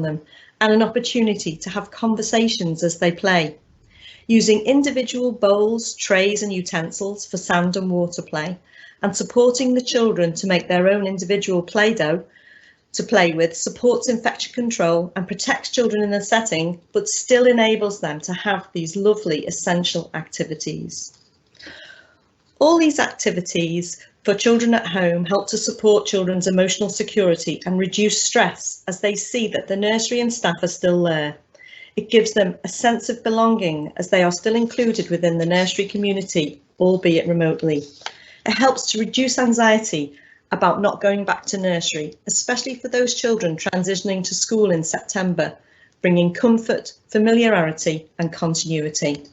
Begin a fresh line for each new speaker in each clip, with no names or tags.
them and an opportunity to have conversations as they play. Using individual bowls, trays and utensils for sand and water play, and supporting the children to make their own individual Play-Doh to play with supports infection control and protects children in the setting, but still enables them to have these lovely essential activities. All these activities for children at home help to support children's emotional security and reduce stress as they see that the nursery and staff are still there. It gives them a sense of belonging as they are still included within the nursery community, albeit remotely. It helps to reduce anxiety about not going back to nursery, especially for those children transitioning to school in September, bringing comfort, familiarity and continuity.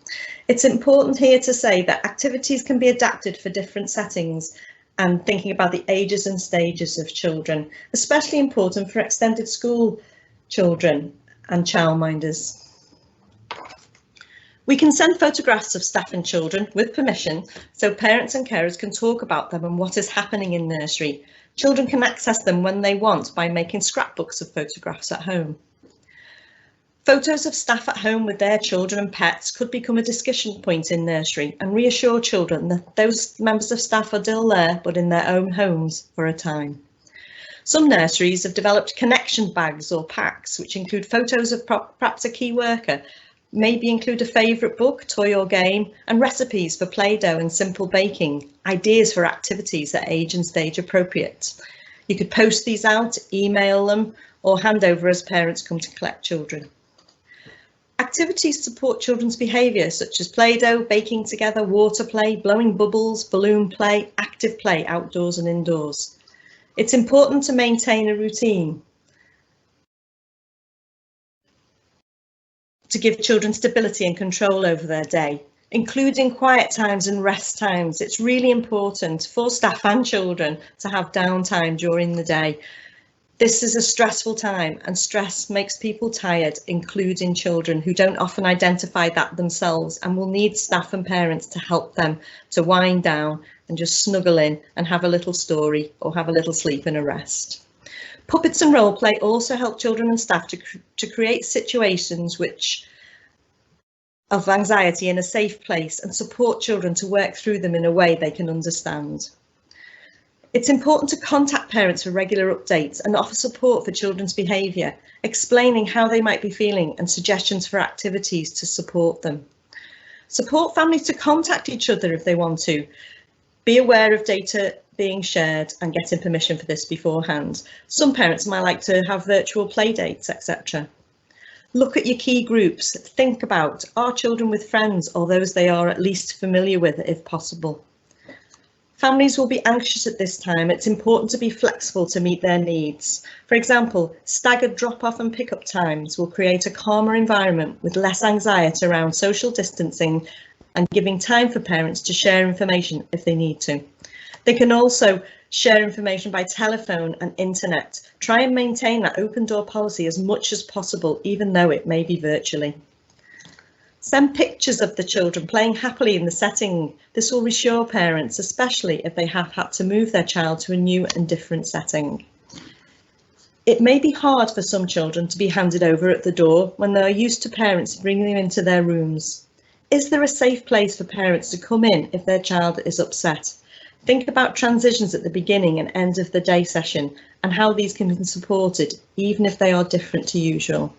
It's important here to say that activities can be adapted for different settings and thinking about the ages and stages of children, especially important for extended school children and childminders. We can send photographs of staff and children with permission so parents and carers can talk about them and what is happening in nursery. Children can access them when they want by making scrapbooks of photographs at home. Photos of staff at home with their children and pets could become a discussion point in nursery and reassure children that those members of staff are still there but in their own homes for a time. Some nurseries have developed connection bags or packs which include photos of perhaps a key worker, maybe include a favourite book, toy or game, and recipes for Play-Doh and simple baking, ideas for activities at age and stage appropriate. You could post these out, email them, or hand over as parents come to collect children. Activities support children's behaviour such as Play-Doh, baking together, water play, blowing bubbles, balloon play, active play outdoors and indoors. It's important to maintain a routine to give children stability and control over their day, including quiet times and rest times. It's really important for staff and children to have downtime during the day. This is a stressful time and stress makes people tired, including children who don't often identify that themselves and will need staff and parents to help them to wind down and just snuggle in and have a little story or have a little sleep and a rest. Puppets and role play also help children and staff to create situations of anxiety in a safe place and support children to work through them in a way they can understand. It's important to contact parents for regular updates and offer support for children's behaviour, explaining how they might be feeling and suggestions for activities to support them. Support families to contact each other if they want to. Be aware of data being shared and getting permission for this beforehand. Some parents might like to have virtual play dates, etc. Look at your key groups. Think about, are children with friends or those they are at least familiar with if possible? Families will be anxious at this time. It's important to be flexible to meet their needs. For example, staggered drop-off and pick-up times will create a calmer environment with less anxiety around social distancing and giving time for parents to share information if they need to. They can also share information by telephone and internet. Try and maintain that open door policy as much as possible, even though it may be virtually. Send pictures of the children playing happily in the setting. This will reassure parents, especially if they have had to move their child to a new and different setting. It may be hard for some children to be handed over at the door when they are used to parents bringing them into their rooms. Is there a safe place for parents to come in if their child is upset? Think about transitions at the beginning and end of the day session and how these can be supported, even if they are different to usual.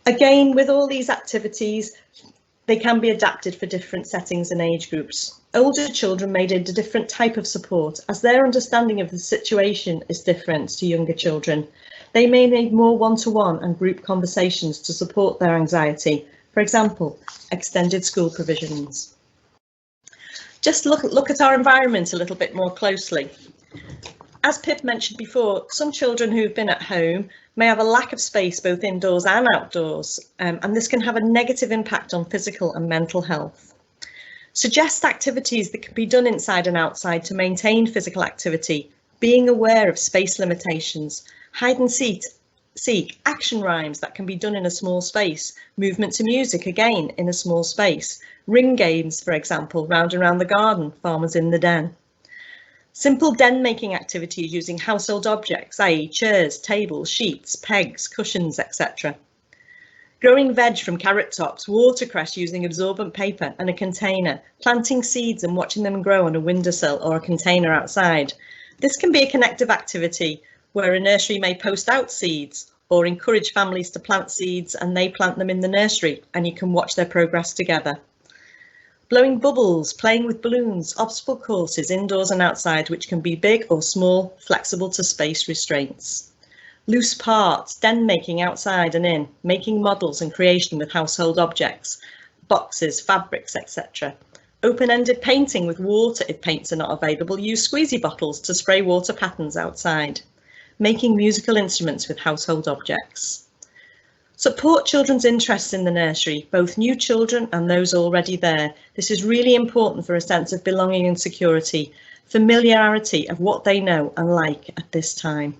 Again, with all these activities, they can be adapted for different settings and age groups. Older children may need a different type of support as their understanding of the situation is different to younger children. They may need more one-to-one and group conversations to support their anxiety. For example, extended school provisions. Just look at our environment a little bit more closely. As Pip mentioned before, some children who've been at home may have a lack of space both indoors and outdoors, and this can have a negative impact on physical and mental health. Suggest activities that can be done inside and outside to maintain physical activity, being aware of space limitations, hide and seek, action rhymes that can be done in a small space, movement to music again in a small space, ring games, for example, round and round the garden, farmers in the den. Simple den making activities using household objects, i.e. chairs, tables, sheets, pegs, cushions, etc. Growing veg from carrot tops, watercress using absorbent paper and a container, planting seeds and watching them grow on a windowsill or a container outside. This can be a connective activity where a nursery may post out seeds or encourage families to plant seeds and they plant them in the nursery and you can watch their progress together. Blowing bubbles, playing with balloons, obstacle courses indoors and outside, which can be big or small, flexible to space restraints. Loose parts, den making outside and in, making models and creation with household objects, boxes, fabrics, etc. Open-ended painting with water if paints are not available. Use squeezy bottles to spray water patterns outside. Making musical instruments with household objects. Support children's interests in the nursery, both new children and those already there. This is really important for a sense of belonging and security, familiarity of what they know and like at this time.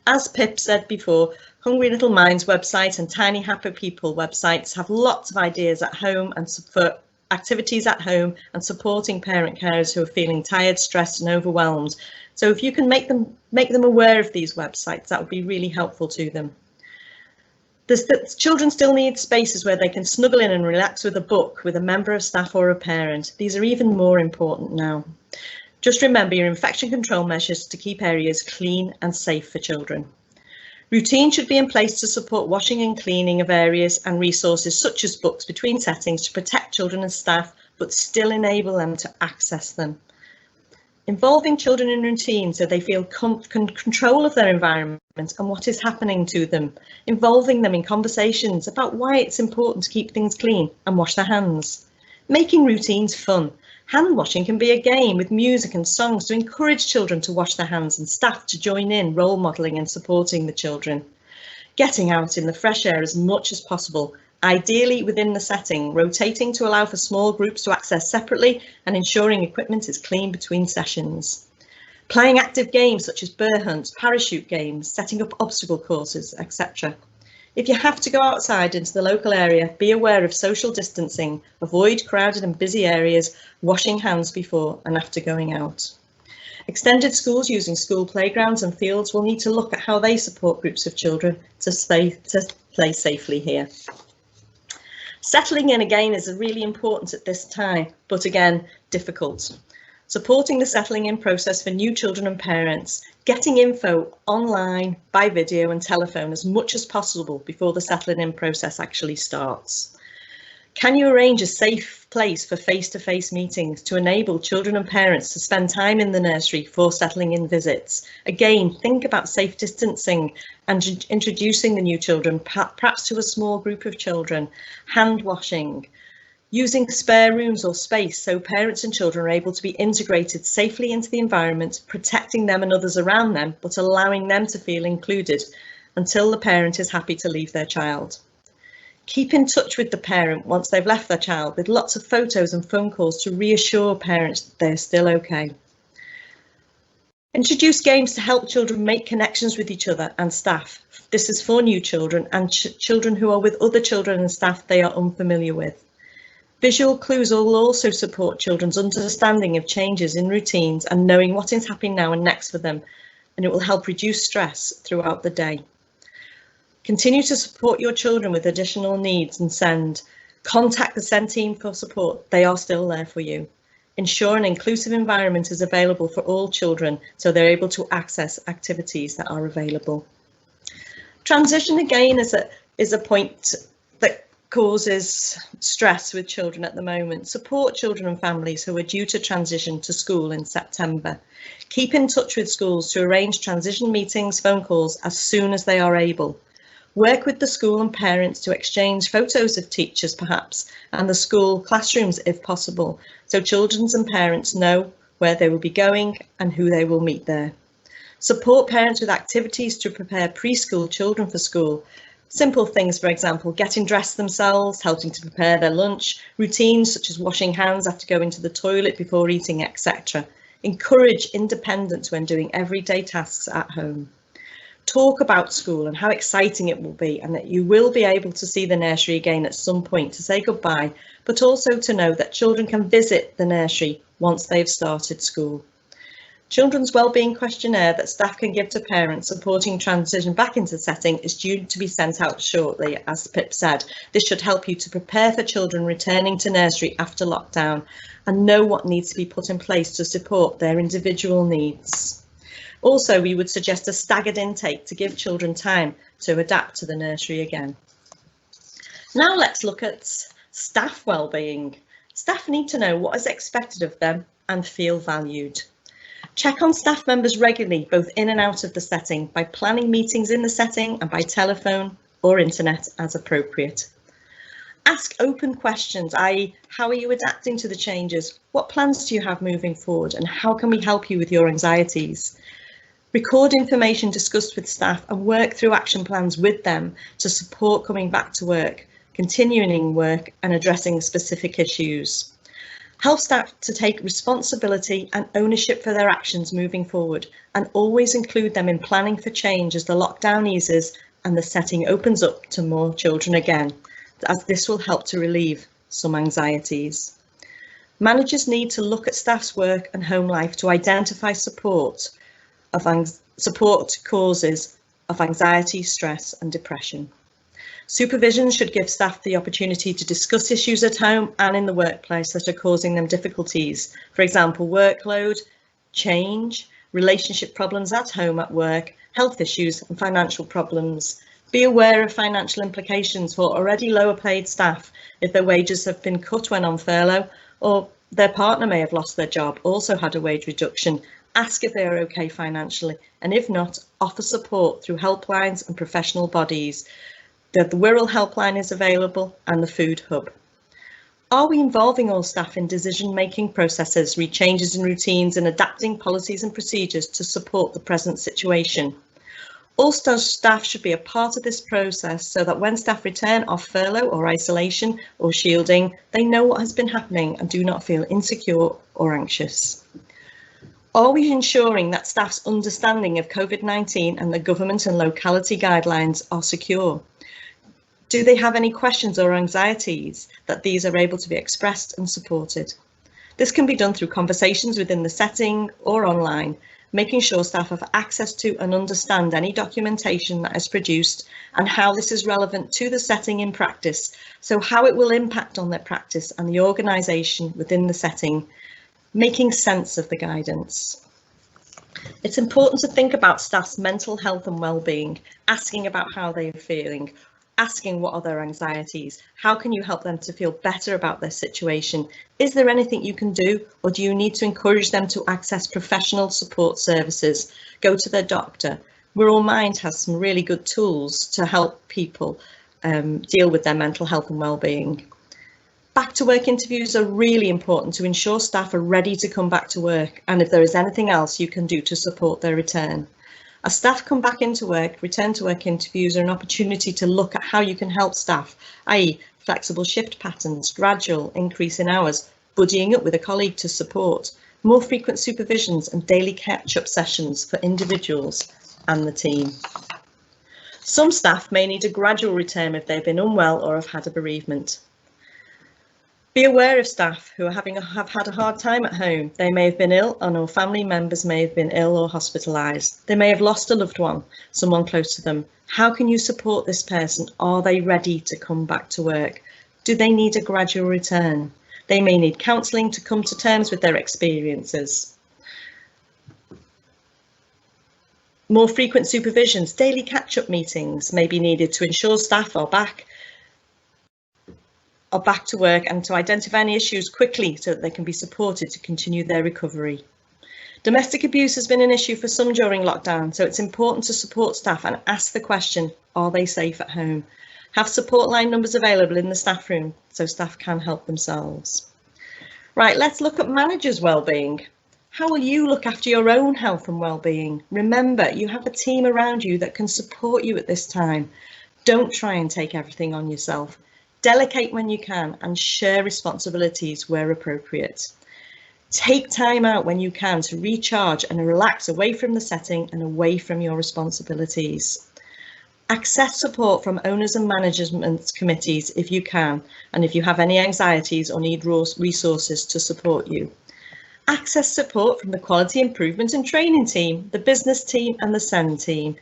As Pip said before, Hungry Little Minds website and Tiny Happy People websites have lots of ideas at home and for activities at home and supporting parent carers who are feeling tired, stressed and overwhelmed. So if you can make them aware of these websites, that would be really helpful to them. The children still need spaces where they can snuggle in and relax with a book with a member of staff or a parent. These are even more important now. Just remember your infection control measures to keep areas clean and safe for children. Routine should be in place to support washing and cleaning of areas and resources such as books between settings to protect children and staff, but still enable them to access them. Involving children in routine so they feel control of their environment and what is happening to them. Involving them in conversations about why it's important to keep things clean and wash their hands. Making routines fun. Hand washing can be a game with music and songs to encourage children to wash their hands and staff to join in, role modelling and supporting the children. Getting out in the fresh air as much as possible, ideally within the setting, rotating to allow for small groups to access separately and ensuring equipment is clean between sessions. Playing active games such as bear hunts, parachute games, setting up obstacle courses, etc. If you have to go outside into the local area, be aware of social distancing, avoid crowded and busy areas, washing hands before and after going out. Extended schools using school playgrounds and fields will need to look at how they support groups of children to play safely here. Settling in again is really important at this time, but again, difficult. Supporting the settling in process for new children and parents, getting info online, by video and telephone as much as possible before the settling in process actually starts. Can you arrange a safe place for face-to-face meetings to enable children and parents to spend time in the nursery for settling in visits? Again, think about safe distancing and introducing the new children, perhaps to a small group of children, hand washing, using spare rooms or space so parents and children are able to be integrated safely into the environment, protecting them and others around them, but allowing them to feel included until the parent is happy to leave their child. Keep in touch with the parent once they've left their child with lots of photos and phone calls to reassure parents that they're still okay. Introduce games to help children make connections with each other and staff. This is for new children and children who are with other children and staff they are unfamiliar with. Visual clues will also support children's understanding of changes in routines and knowing what is happening now and next for them, and it will help reduce stress throughout the day. Continue to support your children with additional needs and contact the SEND team for support. They are still there for you. Ensure an inclusive environment is available for all children so they're able to access activities that are available. Transition again is a point that causes stress with children at the moment. Support children and families who are due to transition to school in September. Keep in touch with schools to arrange transition meetings, phone calls as soon as they are able. Work with the school and parents to exchange photos of teachers perhaps and the school classrooms if possible, so children and parents know where they will be going and who they will meet there. Support parents with activities to prepare preschool children for school. Simple things, for example, getting dressed themselves, helping to prepare their lunch, routines such as washing hands after going to the toilet before eating, etc. Encourage independence when doing everyday tasks at home. Talk about school and how exciting it will be and that you will be able to see the nursery again at some point to say goodbye, but also to know that children can visit the nursery once they've started school. Children's Wellbeing Questionnaire that staff can give to parents supporting transition back into the setting is due to be sent out shortly, as Pip said. This should help you to prepare for children returning to nursery after lockdown and know what needs to be put in place to support their individual needs. Also, we would suggest a staggered intake to give children time to adapt to the nursery again. Now let's look at staff wellbeing. Staff need to know what is expected of them and feel valued. Check on staff members regularly, both in and out of the setting, by planning meetings in the setting and by telephone or internet as appropriate. Ask open questions, i.e., how are you adapting to the changes? What plans do you have moving forward? And how can we help you with your anxieties? Record information discussed with staff and work through action plans with them to support coming back to work, continuing work and addressing specific issues. Help staff to take responsibility and ownership for their actions moving forward, and always include them in planning for change as the lockdown eases and the setting opens up to more children again, as this will help to relieve some anxieties. Managers need to look at staff's work and home life to identify support causes of anxiety, stress and depression. Supervision should give staff the opportunity to discuss issues at home and in the workplace that are causing them difficulties. For example, workload, change, relationship problems at home, at work, health issues and financial problems. Be aware of financial implications for already lower paid staff if their wages have been cut when on furlough, or their partner may have lost their job, also had a wage reduction. Ask if they are okay financially, and if not, offer support through helplines and professional bodies. The Wirral helpline is available and the Food Hub. Are we involving all staff in decision-making processes, changes in routines and adapting policies and procedures to support the present situation? All staff should be a part of this process so that when staff return off furlough or isolation or shielding, they know what has been happening and do not feel insecure or anxious. Are we ensuring that staff's understanding of COVID-19 and the government and locality guidelines are secure? Do they have any questions or anxieties that these are able to be expressed and supported? This can be done through conversations within the setting or online, making sure staff have access to and understand any documentation that is produced and how this is relevant to the setting in practice, so how it will impact on their practice and the organisation within the setting, making sense of the guidance. It's important to think about staff's mental health and well-being, asking about how they are feeling, asking what are their anxieties, how can you help them to feel better about their situation? Is there anything you can do, or do you need to encourage them to access professional support services? Go to their doctor. Wirral Mind has some really good tools to help people deal with their mental health and well-being. Back to work interviews are really important to ensure staff are ready to come back to work, and if there is anything else you can do to support their return. As staff come back into work, return to work interviews are an opportunity to look at how you can help staff, i.e. flexible shift patterns, gradual increase in hours, buddying up with a colleague to support, more frequent supervisions and daily catch-up sessions for individuals and the team. Some staff may need a gradual return if they've been unwell or have had a bereavement. Be aware of staff who have had a hard time at home. They may have been ill, or family members may have been ill or hospitalised. They may have lost a loved one, someone close to them. How can you support this person? Are they ready to come back to work? Do they need a gradual return? They may need counselling to come to terms with their experiences. More frequent supervisions, daily catch-up meetings may be needed to ensure staff are back to work and to identify any issues quickly so that they can be supported to continue their recovery. Domestic abuse has been an issue for some during lockdown, so it's important to support staff and ask the question, are they safe at home? Have support line numbers available in the staff room so staff can help themselves. Right, let's look at managers' wellbeing. How will you look after your own health and well-being? Remember, you have a team around you that can support you at this time. Don't try and take everything on yourself. Delegate when you can and share responsibilities where appropriate. Take time out when you can to recharge and relax away from the setting and away from your responsibilities. Access support from owners and management committees if you can, and if you have any anxieties or need resources to support you. Access support from the Quality Improvement and Training team, the business team and the SEND team.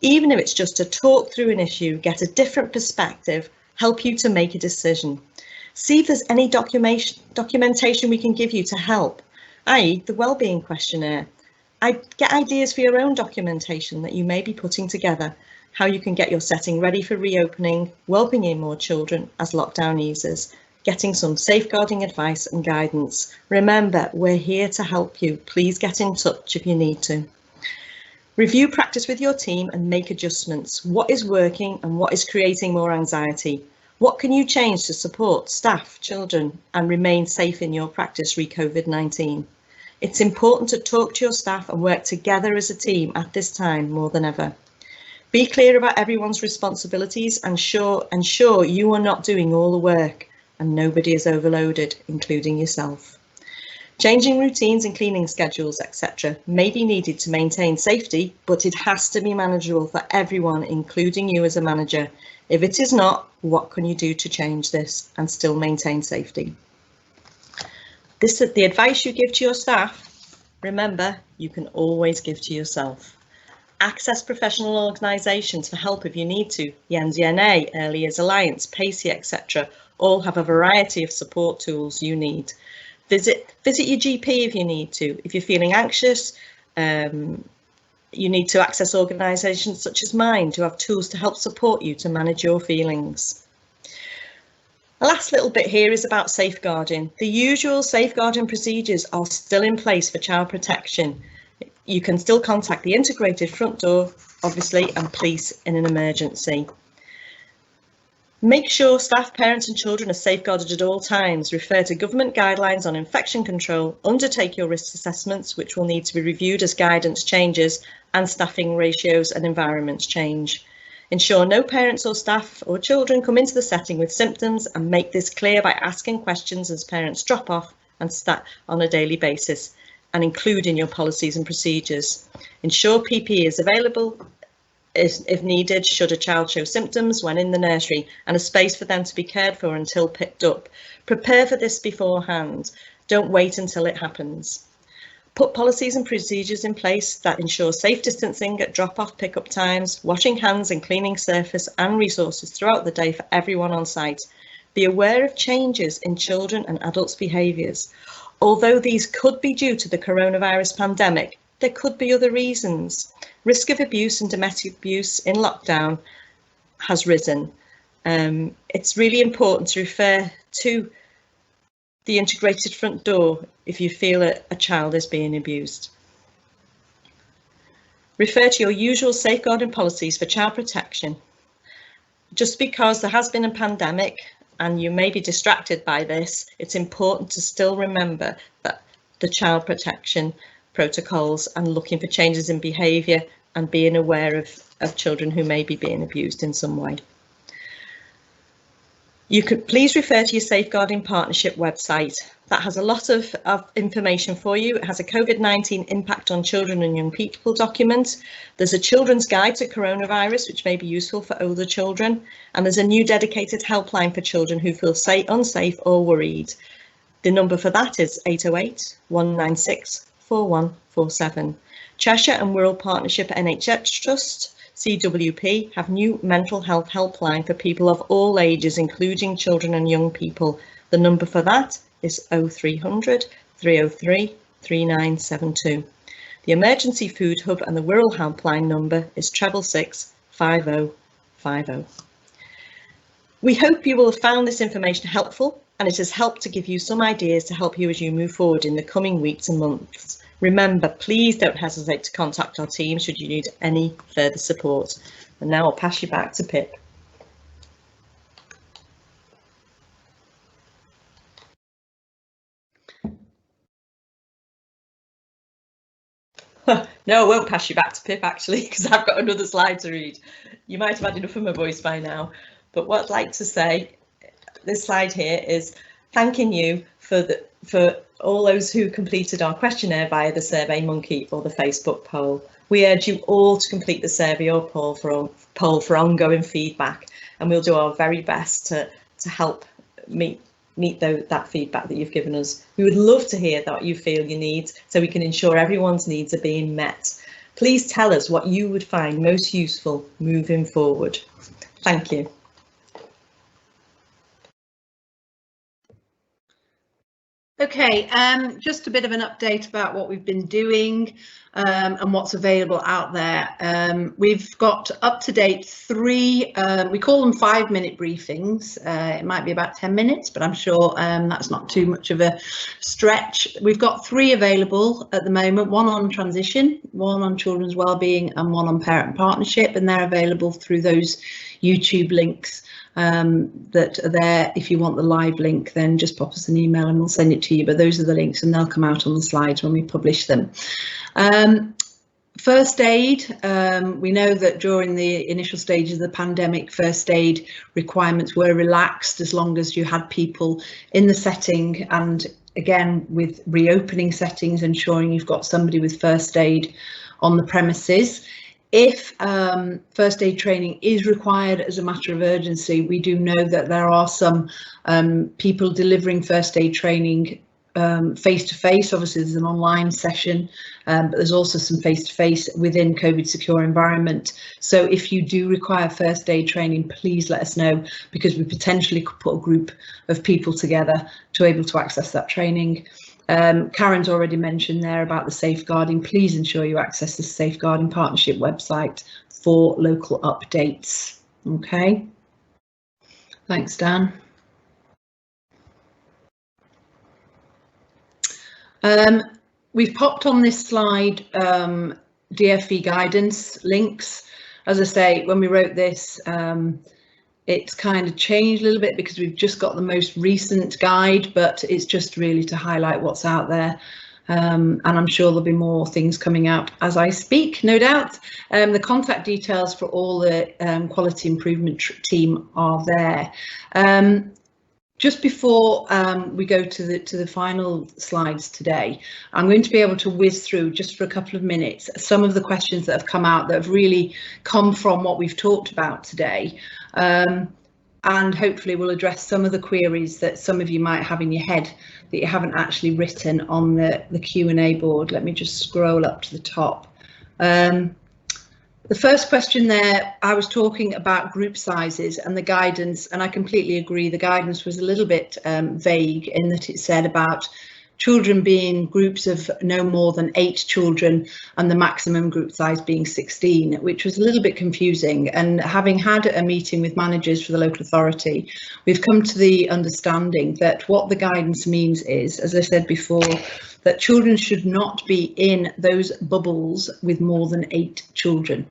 Even if it's just to talk through an issue, get a different perspective, help you to make a decision. See if there's any documentation we can give you to help, i.e. the wellbeing questionnaire. Get ideas for your own documentation that you may be putting together, how you can get your setting ready for reopening, welcoming more children as lockdown eases, getting some safeguarding advice and guidance. Remember, we're here to help you. Please get in touch if you need to. Review practice with your team and make adjustments. What is working and what is creating more anxiety? What can you change to support staff, children, and remain safe in your practice re-COVID-19? It's important to talk to your staff and work together as a team at this time more than ever. Be clear about everyone's responsibilities and ensure you are not doing all the work and nobody is overloaded, including yourself. Changing routines and cleaning schedules, etc. may be needed to maintain safety, but it has to be manageable for everyone, including you as a manager. If it is not, what can you do to change this and still maintain safety? This is the advice you give to your staff. Remember, you can always give to yourself. Access professional organisations for help if you need to. The NZNA, Early Years Alliance, PACEY, etc. all have a variety of support tools you need. Visit your GP if you need to. If you're feeling anxious, you need to access organisations such as mine to have tools to help support you to manage your feelings. The last little bit here is about safeguarding. The usual safeguarding procedures are still in place for child protection. You can still contact the integrated front door, obviously, and police in an emergency. Make sure staff, parents and children are safeguarded at all times. Refer to government guidelines on infection control, undertake your risk assessments, which will need to be reviewed as guidance changes and staffing ratios and environments change. Ensure no parents or staff or children come into the setting with symptoms and make this clear by asking questions as parents drop off and start on a daily basis and include in your policies and procedures. Ensure PPE is available if needed, should a child show symptoms when in the nursery, and a space for them to be cared for until picked up. Prepare for this beforehand. Don't wait until it happens. Put policies and procedures in place that ensure safe distancing at drop-off pickup times, washing hands and cleaning surface and resources throughout the day for everyone on site. Be aware of changes in children and adults' behaviours. Although these could be due to the coronavirus pandemic, there could be other reasons. Risk of abuse and domestic abuse in lockdown has risen. It's really important to refer to the integrated front door if you feel a child is being abused. Refer to your usual safeguarding policies for child protection. Just because there has been a pandemic and you may be distracted by this, it's important to still remember that the child protection protocols and looking for changes in behaviour and being aware of children who may be being abused in some way. You could please refer to your Safeguarding Partnership website. That has a lot of information for you. It has a COVID-19 impact on children and young people document. There's a children's guide to coronavirus, which may be useful for older children. And there's a new dedicated helpline for children who feel unsafe or worried. The number for that is 808 196 4147. Cheshire and Wirral Partnership NHS Trust, CWP, have new mental health helpline for people of all ages, including children and young people. The number for that is 0300 303 3972. The Emergency Food Hub and the Wirral helpline number is 666 5050. We hope you will have found this information helpful, and it has helped to give you some ideas to help you as you move forward in the coming weeks and months. Remember, please don't hesitate to contact our team should you need any further support. And now I'll pass you back to Pip. No, I won't pass you back to Pip actually, because I've got another slide to read. You might have had enough of my voice by now, but what I'd like to say, this slide here is thanking you for all those who completed our questionnaire via the SurveyMonkey or the Facebook poll. We urge you all to complete the survey or poll for ongoing feedback, and we'll do our very best to help meet meet that feedback that you've given us. We would love to hear what you feel you need so we can ensure everyone's needs are being met. Please tell us what you would find most useful moving forward. Thank you.
Okay, just a bit of an update about what we've been doing and what's available out there. We've got up to date 3, we call them 5-minute briefings. It might be about 10 minutes, but I'm sure that's not too much of a stretch. We've got 3 available at the moment, 1 on transition, 1 on children's wellbeing and 1 on parent partnership, and they're available through those YouTube links that are there. If you want the live link, then just pop us an email and we'll send it to you, but those are the links and they'll come out on the slides when we publish them. First aid, we know that during the initial stages of the pandemic, first aid requirements were relaxed as long as you had people in the setting, and again with reopening settings, ensuring you've got somebody with first aid on the premises. If first aid training is required as a matter of urgency, we do know that there are some people delivering first aid training face-to-face. Obviously there's an online session, but there's also some face-to-face within COVID secure environment. So if you do require first aid training, please let us know, because we potentially could put a group of people together to be able to access that training. Karen's already mentioned there about the safeguarding. Please ensure you access the Safeguarding Partnership website for local updates. Okay, thanks, Dan. We've popped on this slide DFE guidance links. As I say, when we wrote this, it's kind of changed a little bit because we've just got the most recent guide, but it's just really to highlight what's out there. And I'm sure there'll be more things coming out as I speak, no doubt. The contact details for all the quality improvement team are there. Just before we go to the final slides today, I'm going to be able to whiz through just for a couple of minutes some of the questions that have come out that have really come from what we've talked about today. And hopefully we'll address some of the queries that some of you might have in your head that you haven't actually written on the Q&A board. Let me just scroll up to the top. The first question there, I was talking about group sizes and the guidance, and I completely agree. The guidance was a little bit vague in that it said about children being groups of no more than 8 children and the maximum group size being 16, which was a little bit confusing. And having had a meeting with managers for the local authority, we've come to the understanding that what the guidance means is, as I said before, that children should not be in those bubbles with more than 8 children.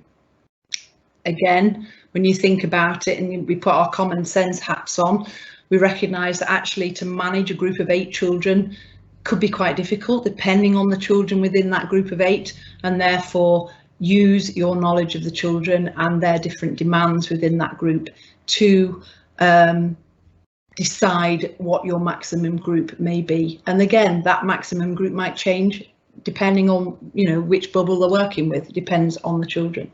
Again, when you think about it and we put our common sense hats on, we recognise that actually to manage a group of 8 children could be quite difficult depending on the children within that group of 8, and therefore use your knowledge of the children and their different demands within that group to decide what your maximum group may be. And again, that maximum group might change depending on, you know, which bubble they're working with. It depends on the children.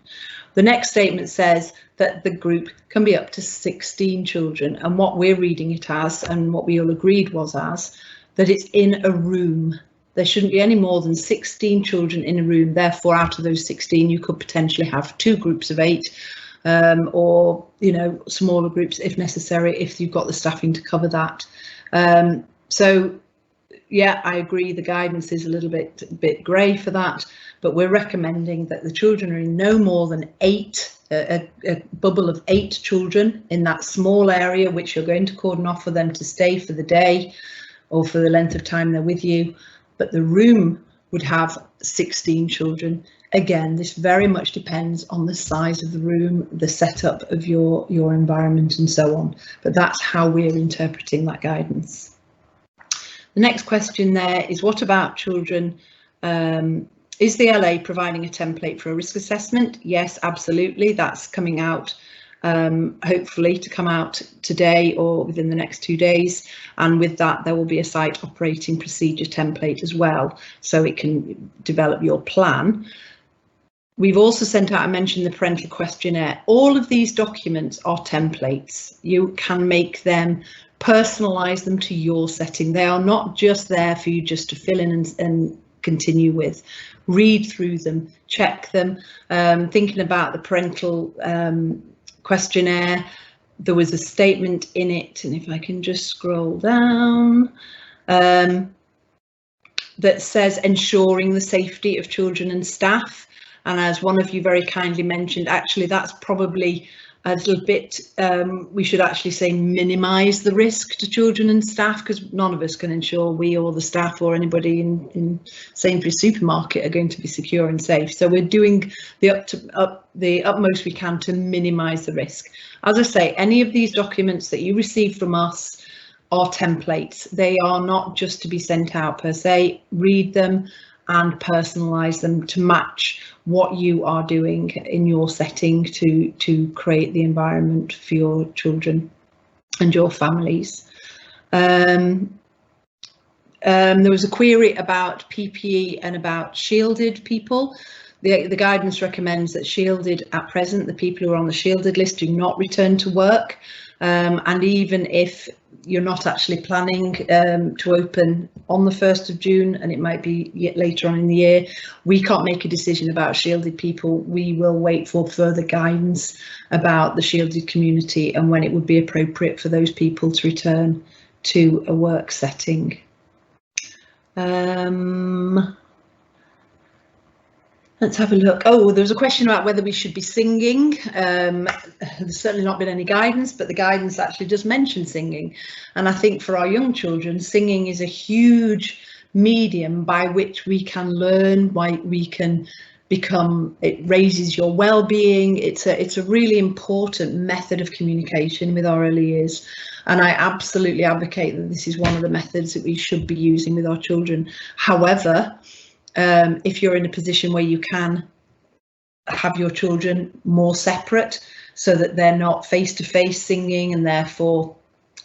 The next statement says that the group can be up to 16 children, and what we're reading it as, and what we all agreed was as, that it's in a room. There shouldn't be any more than 16 children in a room. Therefore, out of those 16, you could potentially have 2 groups of 8, or, you know, smaller groups if necessary, if you've got the staffing to cover that. So, yeah, I agree. The guidance is a little bit grey for that, but we're recommending that the children are in no more than 8, a bubble of 8 children in that small area, which you're going to cordon off for them to stay for the day or for the length of time they're with you. But the room would have 16 children. Again, this very much depends on the size of the room, the setup of your environment and so on. But that's how we're interpreting that guidance. The next question there is, what about children? Is the LA providing a template for a risk assessment? Yes, absolutely. That's coming out, hopefully to come out today or within the next 2 days. And with that, there will be a site operating procedure template as well, so it can develop your plan. We've also sent out, I mentioned the parental questionnaire. All of these documents are templates. You can make them, personalise them to your setting. They are not just there for you just to fill in and continue with. Read through them, check them. Thinking about the parental questionnaire, there was a statement in it, and if I can just scroll down, that says ensuring the safety of children and staff. And as one of you very kindly mentioned, actually that's probably a little bit, we should actually say minimise the risk to children and staff, because none of us can ensure we or the staff or anybody in Sainsbury's supermarket are going to be secure and safe. So we're doing the utmost we can to minimise the risk. As I say, any of these documents that you receive from us are templates. They are not just to be sent out per se. Read them and personalise them to match what you are doing in your setting to create the environment for your children and your families. There was a query about PPE and about shielded people. The guidance recommends that shielded at present, the people who are on the shielded list do not return to work. And even if you're not actually planning to open on the 1st of June, and it might be yet later on in the year, we can't make a decision about shielded people. We will wait for further guidance about the shielded community and when it would be appropriate for those people to return to a work setting. Let's have a look. Oh, there was a question about whether we should be singing. There's certainly not been any guidance, but the guidance actually does mention singing. And I think for our young children, singing is a huge medium by which we can learn, why we can become, it raises your well-being. It's a really important method of communication with our early years. And I absolutely advocate that this is one of the methods that we should be using with our children. However, if you're in a position where you can have your children more separate so that they're not face-to-face singing and therefore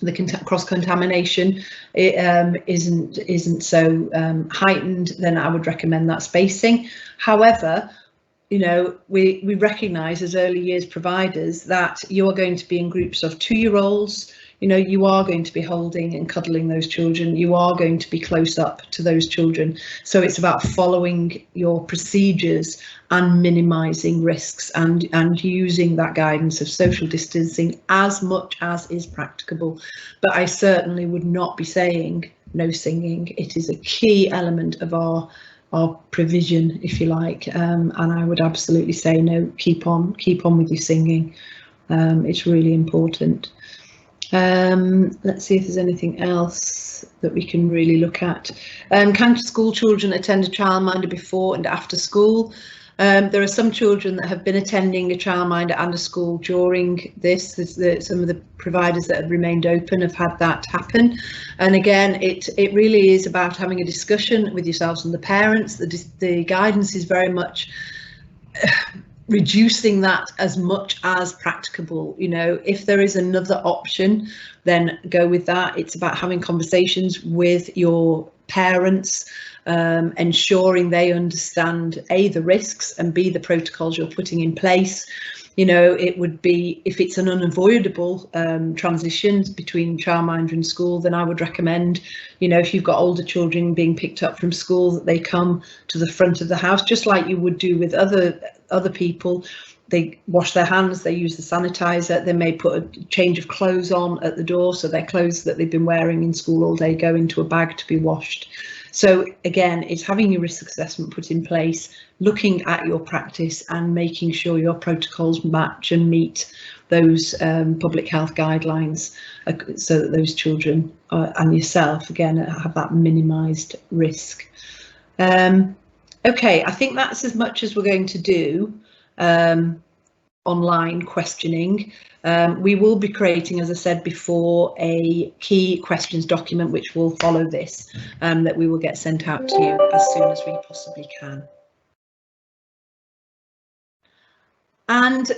the cross-contamination isn't so heightened, then I would recommend that spacing. However, you know, we recognise as early years providers that you are going to be in groups of 2-year-olds. You know, you are going to be holding and cuddling those children. You are going to be close up to those children. So it's about following your procedures and minimising risks and using that guidance of social distancing as much as is practicable. But I certainly would not be saying no singing. It is a key element of our provision, if you like, and I would absolutely say no, keep on with your singing. It's really important. Let's see if there's anything else that we can really look at. Can school children attend a childminder before and after school? There are some children that have been attending a childminder and a school during this. Some of the providers that have remained open have had that happen. And again, it really is about having a discussion with yourselves and the parents. The guidance is very much reducing that as much as practicable. You know, if there is another option, then go with that. It's about having conversations with your parents, ensuring they understand A, the risks, and B, the protocols you're putting in place. You know, it would be, if it's an unavoidable transition between childminder and school, then I would recommend, you know, if you've got older children being picked up from school, that they come to the front of the house, just like you would do with other people. They wash their hands, they use the sanitizer, they may put a change of clothes on at the door, so their clothes that they've been wearing in school all day go into a bag to be washed. So again, it's having your risk assessment put in place, looking at your practice and making sure your protocols match and meet those public health guidelines, so that those children and yourself, again, have that minimised risk. Okay, I think that's as much as we're going to do online questioning. We will be creating, as I said before, a key questions document which will follow this, that we will get sent out to you as soon as we possibly can. And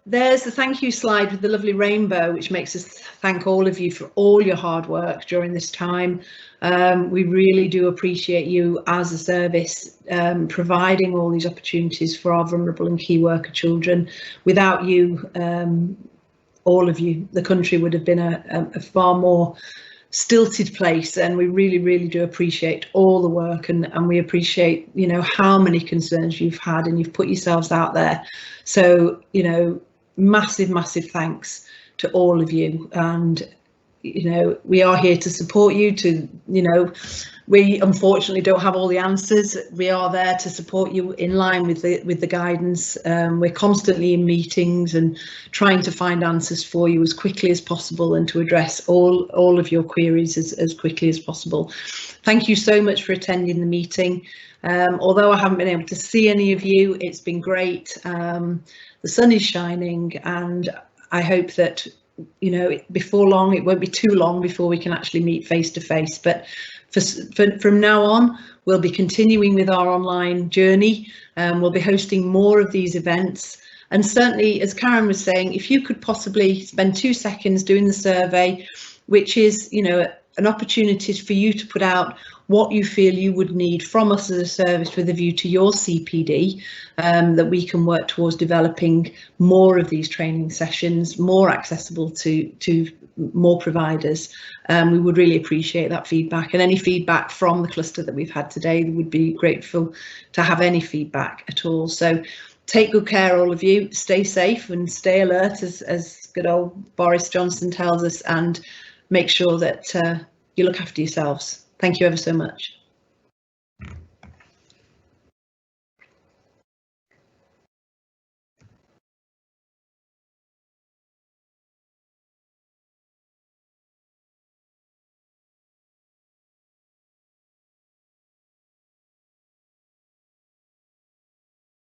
There's the thank you slide with the lovely rainbow, which makes us thank all of you for all your hard work during this time. We really do appreciate you as a service providing all these opportunities for our vulnerable and key worker children. Without you, all of you, the country would have been a far more stilted place, and we really do appreciate all the work, and we appreciate, you know, how many concerns you've had, and you've put yourselves out there. So, you know, massive thanks to all of you. And you know, we are here to support you. To, you know, we unfortunately don't have all the answers. We are there to support you in line with the guidance. We're constantly in meetings and trying to find answers for you as quickly as possible, and to address all of your queries as quickly as possible. Thank you so much for attending the meeting. Although I haven't been able to see any of you, it's been great. The sun is shining, and I hope that, you know, before long, it won't be too long before we can actually meet face to face. But from now on, we'll be continuing with our online journey. We'll be hosting more of these events. And certainly, as Karen was saying, if you could possibly spend 2 seconds doing the survey, which is, you know, an opportunity for you to put out what you feel you would need from us as a service with a view to your CPD, that we can work towards developing more of these training sessions, more accessible to more providers. We would really appreciate that feedback, and any feedback from the cluster that we've had today. We would be grateful to have any feedback at all. So take good care, all of you. Stay safe and stay alert, as good old Boris Johnson tells us, and make sure that you look after yourselves. Thank you ever so much.